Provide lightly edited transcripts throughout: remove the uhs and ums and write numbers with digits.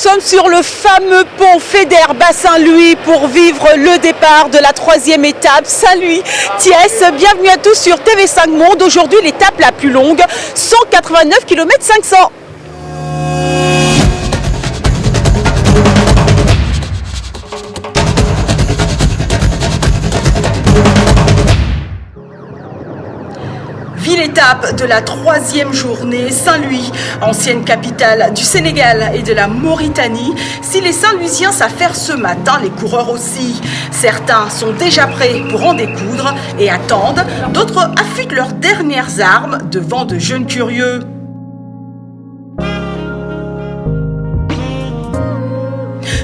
sommes sur le fameux pont Faidherbe-Saint-Louis pour vivre le départ de la 3e étape. Saint-Louis, Thiès, bienvenue à tous sur TV5 Monde. Aujourd'hui, l'étape la plus longue, 189 km 500. Ville-étape de la 3e journée, Saint-Louis, ancienne capitale du Sénégal et de la Mauritanie. Si les Saint-Louisiens s'affairent ce matin, les coureurs aussi. Certains sont déjà prêts pour en découdre et attendent. D'autres affûtent leurs dernières armes devant de jeunes curieux.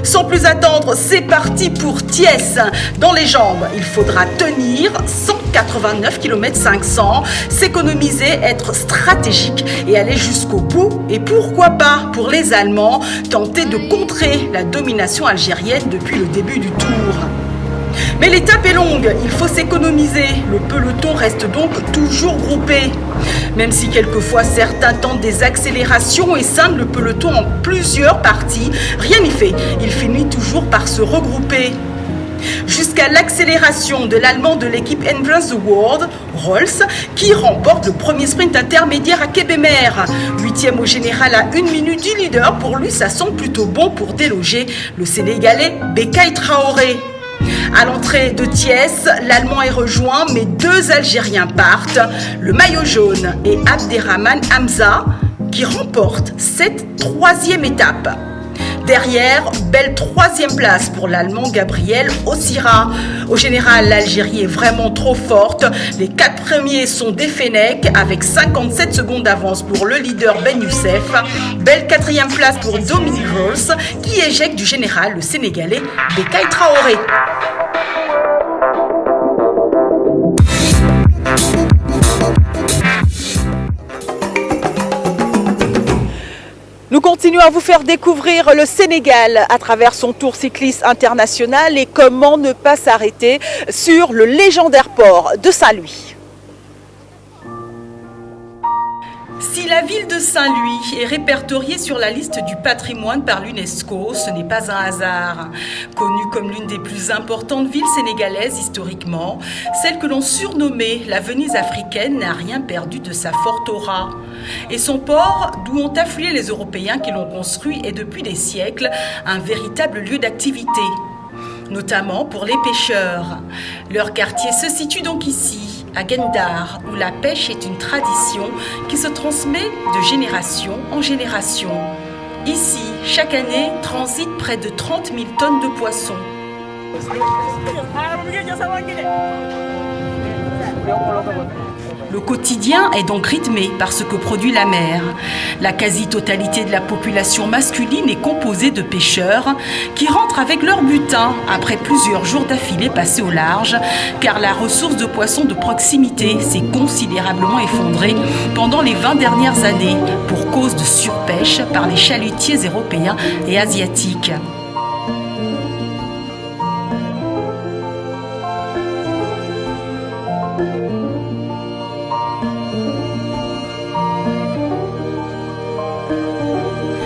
Sans plus attendre, c'est parti pour Thiès. Dans les jambes, il faudra tenir 189 km 500, s'économiser, être stratégique et aller jusqu'au bout. Et pourquoi pas, pour les Allemands, tenter de contrer la domination algérienne depuis le début du tour. Mais l'étape est longue, il faut s'économiser. Le peloton reste donc toujours groupé. Même si quelquefois certains tentent des accélérations et scindent le peloton en plusieurs parties, rien n'y fait. Il finit toujours par se regrouper. Jusqu'à l'accélération de l'Allemand de l'équipe Endurance World, Rolls, qui remporte le premier sprint intermédiaire à Kébémer. 8e au général à 1 minute du leader. Pour lui, ça semble plutôt bon pour déloger le Sénégalais Bécaye Traoré. À l'entrée de Thiès, l'Allemand est rejoint, mais 2 Algériens partent, le maillot jaune et Abderrahmane Hamza, qui remporte cette 3e étape. Derrière, belle 3e place pour l'Allemand Gabriel Ossira. Au général, l'Algérie est vraiment trop forte. Les 4 premiers sont des Fennecs avec 57 secondes d'avance pour le leader Ben Youssef. Belle 4e place pour Dominic Rolls qui éjecte du général le Sénégalais Bécaye Traoré. Nous continuons à vous faire découvrir le Sénégal à travers son tour cycliste international et comment ne pas s'arrêter sur le légendaire port de Saint-Louis. Si la ville de Saint-Louis est répertoriée sur la liste du patrimoine par l'UNESCO, ce n'est pas un hasard. Connue comme l'une des plus importantes villes sénégalaises historiquement, celle que l'on surnommait la Venise africaine n'a rien perdu de sa forte aura. Et son port, d'où ont afflué les Européens qui l'ont construit, est depuis des siècles un véritable lieu d'activité, notamment pour les pêcheurs. Leur quartier se situe donc ici, à Gendar, où la pêche est une tradition qui se transmet de génération en génération. Ici, chaque année, transitent près de 30 000 tonnes de poissons. Le quotidien est donc rythmé par ce que produit la mer. La quasi-totalité de la population masculine est composée de pêcheurs qui rentrent avec leur butin après plusieurs jours d'affilée passés au large, car la ressource de poissons de proximité s'est considérablement effondrée pendant les 20 dernières années pour cause de surpêche par les chalutiers européens et asiatiques.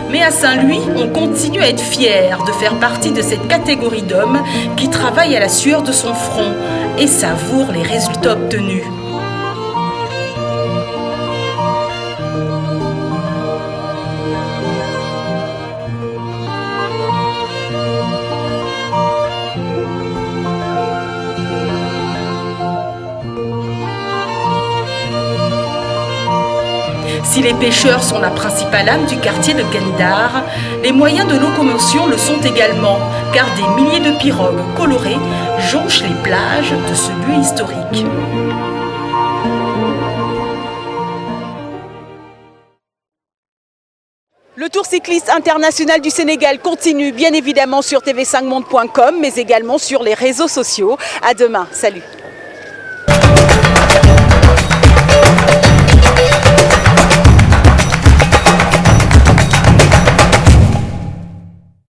Mais à Saint-Louis, on continue à être fiers de faire partie de cette catégorie d'hommes qui travaillent à la sueur de son front et savourent les résultats obtenus. Si les pêcheurs sont la principale âme du quartier de Gendar, les moyens de locomotion le sont également, car des milliers de pirogues colorées jonchent les plages de ce lieu historique. Le Tour cycliste international du Sénégal continue bien évidemment sur tv5monde.com, mais également sur les réseaux sociaux. À demain, salut.